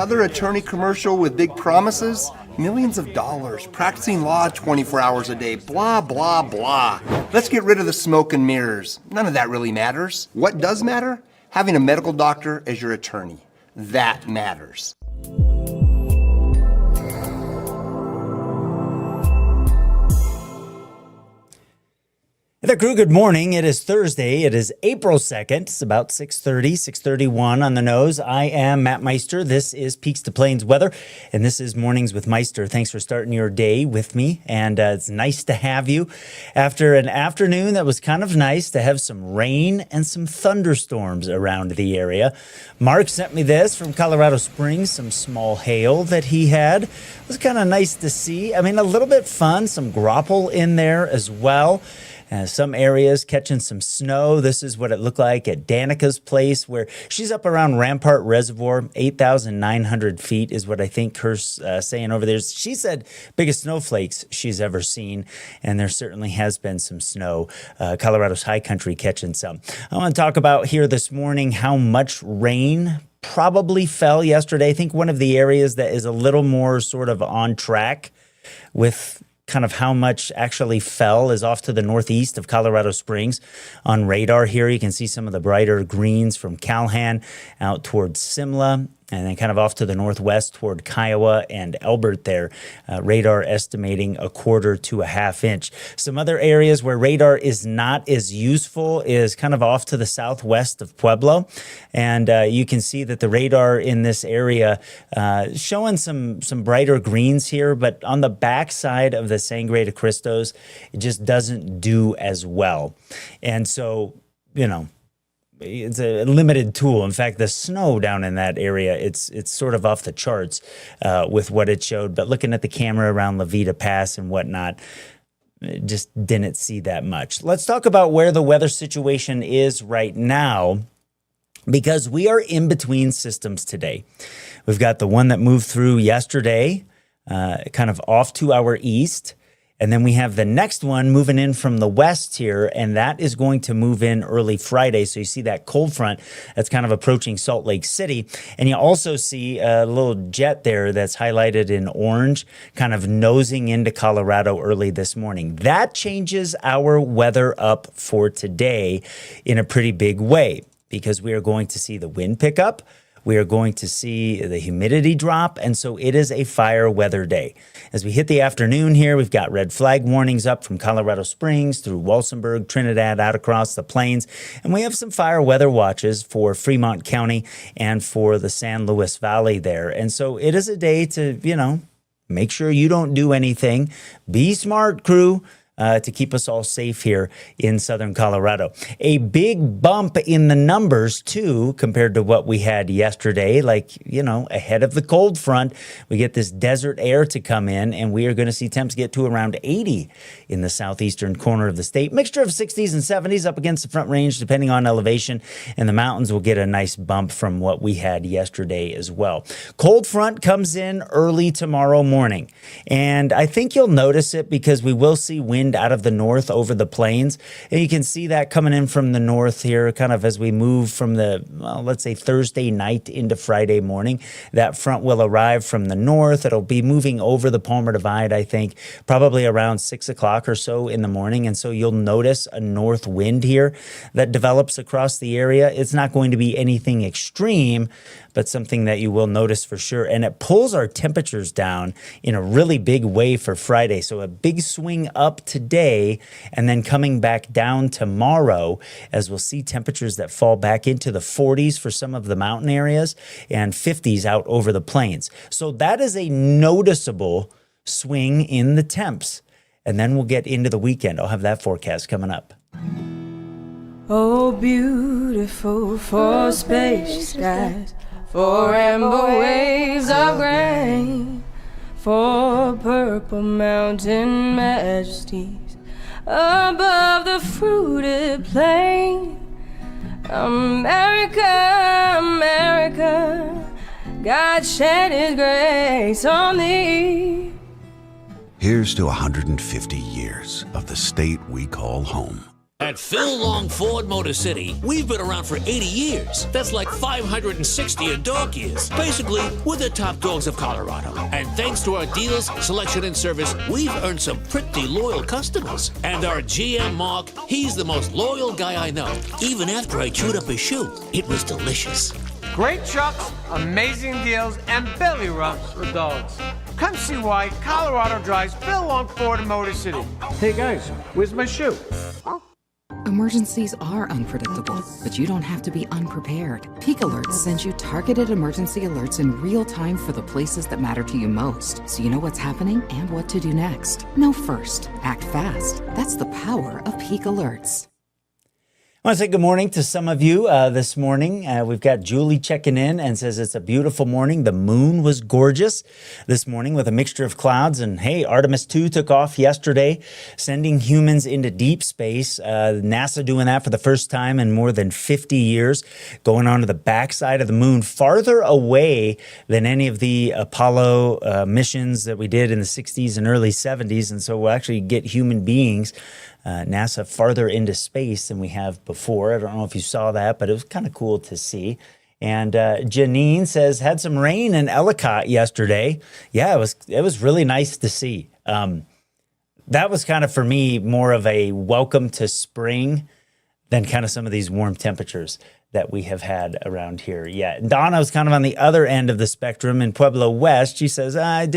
Another attorney commercial with big promises? Millions of dollars, practicing law 24 hours a day, blah, blah, blah. Let's get rid of the smoke and mirrors. None of that really matters. What does matter? Having a medical doctor as your attorney. That matters. Hey there, crew. Good morning. It is Thursday. It is April 2nd. It's about 6:31 on the nose. I am Matt Meister. This is Peaks2Plains Weather, and this is Mornings with Meister. Thanks for starting your day with me, and it's nice to have you after an afternoon that was kind of nice to have some rain and some thunderstorms around the area. Mark sent me this from Colorado Springs, some small hail that he had. It was kind of nice to see. I mean, a little bit fun, some graupel in there as well. Some areas catching some snow. This is what it looked like at Danica's place, where she's up around Rampart Reservoir. 8,900 feet is what I think her saying over there. She said biggest snowflakes she's ever seen, and there certainly has been some snow. Colorado's high country catching some. I want to talk about here this morning how much rain probably fell yesterday. I think one of the areas that is a little more sort of on track with kind of how much actually fell is off to the northeast of Colorado Springs. On radar here, you can see some of the brighter greens from Calhan out towards Simla, and then kind of off to the northwest toward Kiowa and Elbert there. Radar estimating 1/4 to 1/2 inch. Some other areas where radar is not as useful is kind of off to the southwest of Pueblo. And you can see that the radar in this area showing some brighter greens here, but on the backside of the Sangre de Cristos, it just doesn't do as well. And so, you know, it's a limited tool. In fact, the snow down in that area, it's sort of off the charts with what it showed. But looking at the camera around La Vida Pass and whatnot, it just didn't see that much. Let's talk about where the weather situation is right now, because we are in between systems today. We've got the one that moved through yesterday, kind of off to our east. And then we have the next one moving in from the west here, and that is going to move in early Friday. So you see that cold front that's kind of approaching Salt Lake City. And you also see a little jet there that's highlighted in orange, kind of nosing into Colorado early this morning. That changes our weather up for today in a pretty big way, because we are going to see the wind pick up. We are going to see the humidity drop, and so it is a fire weather day. As we hit the afternoon here, we've got red flag warnings up from Colorado Springs through Walsenburg, Trinidad, out across the plains, and we have some fire weather watches for Fremont County and for the San Luis Valley there. And so it is a day to, you know, make sure you don't do anything. Be smart, crew. To keep us all safe here in southern Colorado. A big bump in the numbers, too, compared to what we had yesterday. Like, you know, ahead of the cold front, we get this desert air to come in, and we are going to see temps get to around 80 in the southeastern corner of the state. Mixture of 60s and 70s up against the front range, depending on elevation, and the mountains will get a nice bump from what we had yesterday as well. Cold front comes in early tomorrow morning, and I think you'll notice it because we will see wind out of the north over the plains. And you can see that coming in from the north here, kind of as we move from the, well, let's say Thursday night into Friday morning. That front will arrive from the north. It'll be moving over the Palmer Divide, I think, probably around 6 o'clock or so in the morning. And so you'll notice a north wind here that develops across the area. It's not going to be anything extreme, but something that you will notice for sure. And it pulls our temperatures down in a really big way for Friday. So a big swing up today and then coming back down tomorrow, as we'll see temperatures that fall back into the 40s for some of the mountain areas and 50s out over the plains. So that is a noticeable swing in the temps. And then we'll get into the weekend. I'll have that forecast coming up. Oh, beautiful for spacious skies, for amber waves of grain, for purple mountain majesties above the fruited plain. America, America, God shed His grace on thee. Here's to 150 years of the state we call home. At Phil Long Ford Motor City, we've been around for 80 years. That's like 560 in dog years. Basically, we're the top dogs of Colorado. And thanks to our deals, selection, and service, we've earned some pretty loyal customers. And our GM, Mark, he's the most loyal guy I know. Even after I chewed up his shoe, it was delicious. Great trucks, amazing deals, and belly rubs for dogs. Come see why Colorado drives Phil Long Ford Motor City. Hey guys, where's my shoe? Emergencies are unpredictable, but you don't have to be unprepared. Peak Alerts sends you targeted emergency alerts in real time for the places that matter to you most, so you know what's happening and what to do next. Know first, act fast. That's the power of Peak Alerts. I want to say good morning to some of you this morning. We've got Julie checking in and says it's a beautiful morning. The moon was gorgeous this morning with a mixture of clouds. And hey, Artemis 2 took off yesterday, sending humans into deep space. NASA doing that for the first time in more than 50 years, going on to the backside of the moon, farther away than any of the Apollo missions that we did in the 60s and early 70s. And so we'll actually get human beings NASA farther into space than we have before. I don't know if you saw that, but it was kind of cool to see. And Janine says, had some rain in Ellicott yesterday. Yeah, it was really nice to see. That was kind of, for me, more of a welcome to spring than kind of some of these warm temperatures that we have had around here. Yeah, Donna was kind of on the other end of the spectrum in Pueblo West. She says, I had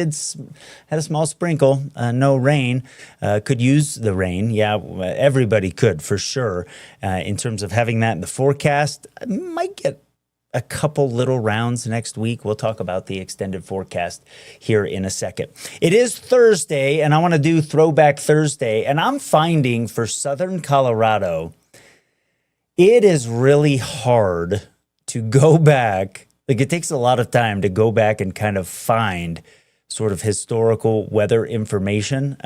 a small sprinkle, no rain. Could use the rain. Yeah, everybody could for sure. In terms of having that in the forecast, I might get a couple little rounds next week. We'll talk about the extended forecast here in a second. It is Thursday, and I want to do Throwback Thursday, and I'm finding for Southern Colorado, it is really hard to go back. Like, it takes a lot of time to go back and kind of find sort of historical weather information.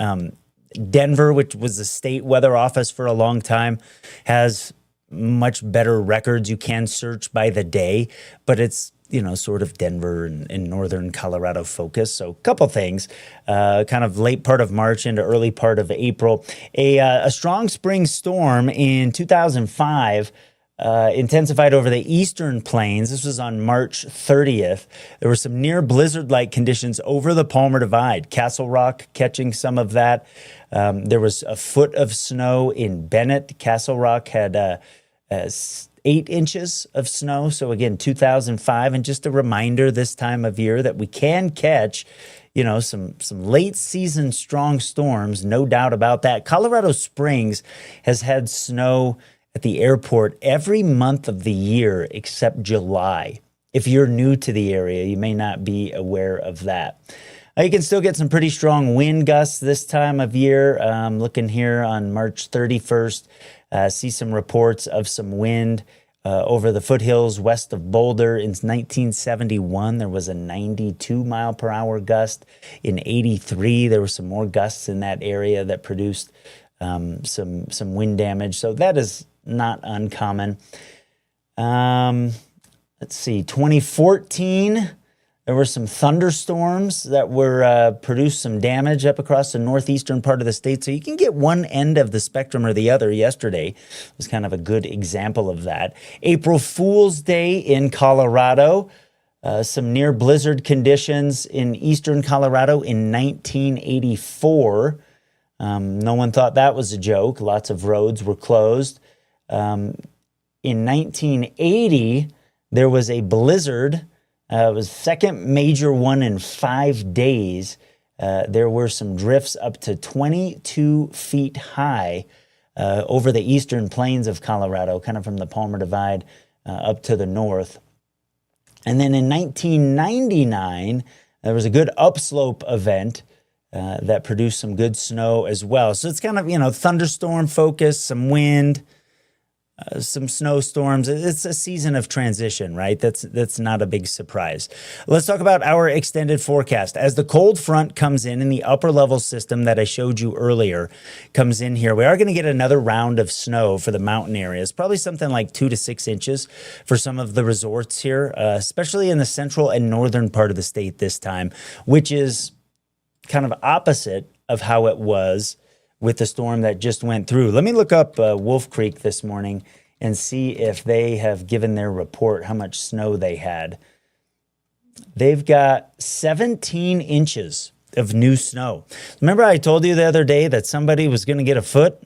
Denver, which was the state weather office for a long time, has much better records. You can search by the day, but it's, sort of Denver and northern Colorado focus. So a couple things, kind of late part of March into early part of April. A strong spring storm in 2005 intensified over the eastern plains. This was on March 30th. There were some near blizzard-like conditions over the Palmer Divide. Castle Rock catching some of that. There was a foot of snow in Bennett. Castle Rock had 8 inches of snow. So again, 2005. And just a reminder this time of year that we can catch, some late season strong storms, no doubt about that. Colorado Springs has had snow at the airport every month of the year except July. If you're new to the area, you may not be aware of that. You can still get some pretty strong wind gusts this time of year. Looking here on March 31st, see some reports of some wind over the foothills west of Boulder. In 1971, there was a 92 mile per hour gust. In 83, there were some more gusts in that area that produced some wind damage. So that is not uncommon. Let's see, 2014, there were some thunderstorms that produced some damage up across the northeastern part of the state. So you can get one end of the spectrum or the other. Yesterday was kind of a good example of that. April Fool's Day in Colorado. Some near blizzard conditions in eastern Colorado in 1984. No one thought that was a joke. Lots of roads were closed. In 1980, there was a blizzard. It was the second major one in 5 days. There were some drifts up to 22 feet high over the eastern plains of Colorado, kind of from the Palmer Divide up to the north. And then in 1999, there was a good upslope event that produced some good snow as well. So it's kind of, thunderstorm focus, some wind, some snowstorms. It's a season of transition, right? That's not a big surprise. Let's talk about our extended forecast. As the cold front comes in the upper level system that I showed you earlier comes in here, we are going to get another round of snow for the mountain areas, probably something like 2 to 6 inches for some of the resorts here, especially in the central and northern part of the state this time, which is kind of opposite of how it was with the storm that just went through. Let me look up Wolf Creek this morning and see if they have given their report, how much snow they had. They've got 17 inches of new snow. Remember I told you the other day that somebody was going to get a foot?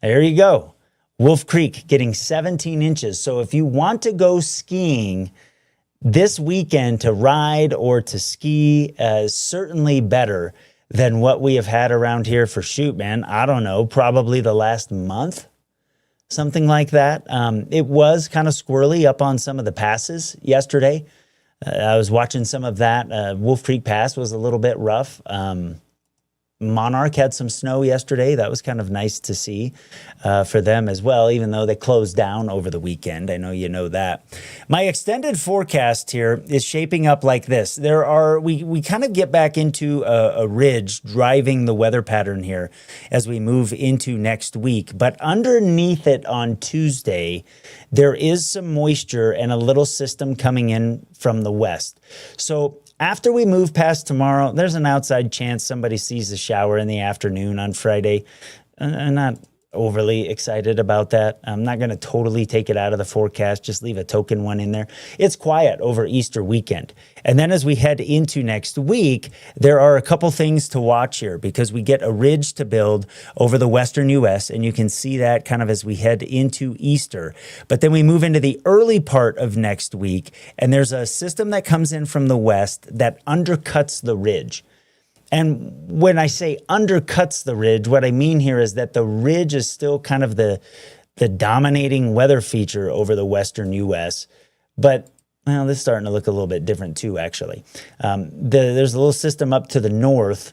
There you go. Wolf Creek getting 17 inches. So if you want to go skiing this weekend to ride or to ski, certainly better than what we have had around here for, shoot, man, I don't know, probably the last month, something like that. It was kind of squirrely up on some of the passes yesterday. I was watching some of that. Wolf Creek Pass was a little bit rough. Monarch had some snow yesterday. That was kind of nice to see for them as well, even though they closed down over the weekend. I know you know that. My extended forecast here is shaping up like this. We kind of get back into a ridge driving the weather pattern here as we move into next week. But underneath it on Tuesday, there is some moisture and a little system coming in from the west. So after we move past tomorrow, there's an outside chance somebody sees a shower in the afternoon on Friday. I'm not overly excited about that. I'm not going to totally take it out of the forecast, just leave a token one in there. It's quiet over Easter weekend. And then as we head into next week, there are a couple things to watch here because we get a ridge to build over the western U.S., and you can see that kind of as we head into Easter. But then we move into the early part of next week, and there's a system that comes in from the west that undercuts the ridge. And when I say undercuts the ridge, what I mean here is that the ridge is still kind of the dominating weather feature over the western U.S., but well, this is starting to look a little bit different too, actually. There's a little system up to the north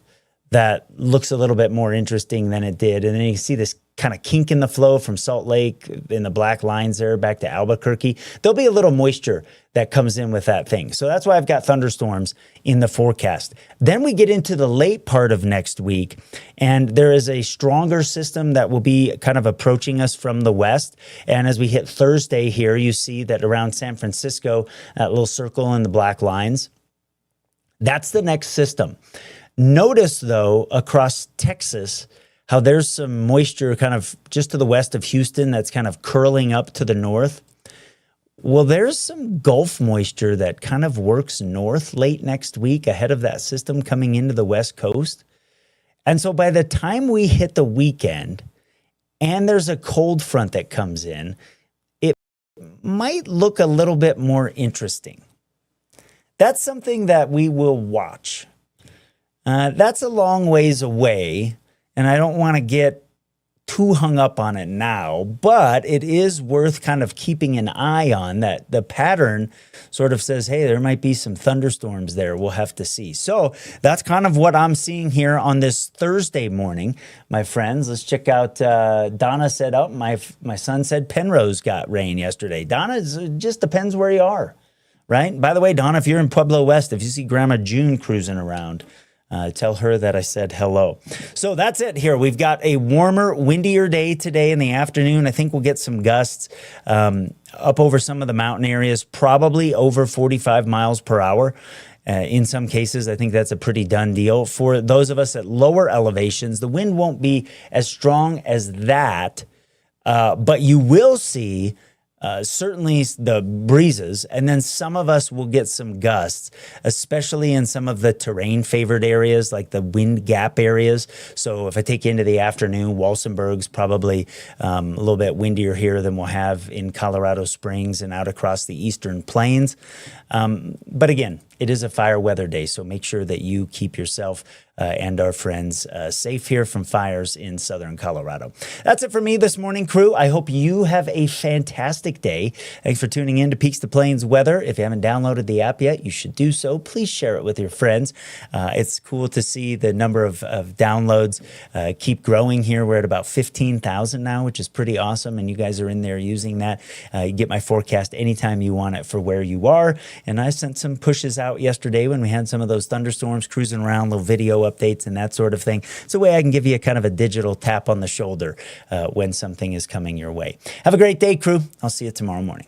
that looks a little bit more interesting than it did. And then you see this kind of kink in the flow from Salt Lake in the black lines there back to Albuquerque. There'll be a little moisture that comes in with that thing. So that's why I've got thunderstorms in the forecast. Then we get into the late part of next week, and there is a stronger system that will be kind of approaching us from the west. And as we hit Thursday here, you see that around San Francisco, that little circle in the black lines, that's the next system. Notice, though, across Texas, how there's some moisture kind of just to the west of Houston that's kind of curling up to the north. Well, there's some Gulf moisture that kind of works north late next week ahead of that system coming into the west coast. And so by the time we hit the weekend and there's a cold front that comes in, it might look a little bit more interesting. That's something that we will watch. That's a long ways away, and I don't want to get too hung up on it now, but it is worth kind of keeping an eye on that. The pattern sort of says, hey, there might be some thunderstorms there. We'll have to see. So that's kind of what I'm seeing here on this Thursday morning, my friends. Let's check out, Donna said, oh, my son said Penrose got rain yesterday. Donna, it just depends where you are, right? By the way, Donna, if you're in Pueblo West, if you see Grandma June cruising around, tell her that I said hello. So that's it here. We've got a warmer, windier day today in the afternoon. I think we'll get some gusts up over some of the mountain areas, probably over 45 miles per hour. In some cases, I think that's a pretty done deal. For those of us at lower elevations, the wind won't be as strong as that, but you will see certainly the breezes, and then some of us will get some gusts, especially in some of the terrain favored areas like the wind gap areas. So if I take you into the afternoon, Walsenburg's probably a little bit windier here than we'll have in Colorado Springs and out across the eastern plains. But again, it is a fire weather day, so make sure that you keep yourself and our friends safe here from fires in southern Colorado. That's it for me this morning, crew. I hope you have a fantastic day. Thanks for tuning in to Peaks2Plains Weather. If you haven't downloaded the app yet, you should do so. Please share it with your friends. It's cool to see the number of downloads keep growing here. We're at about 15,000 now, which is pretty awesome, and you guys are in there using that. You get my forecast anytime you want it for where you are, and I sent some pushes out yesterday when we had some of those thunderstorms cruising around, little video updates and that sort of thing. It's a way I can give you a kind of a digital tap on the shoulder when something is coming your way. Have a great day, crew. I'll see you tomorrow morning.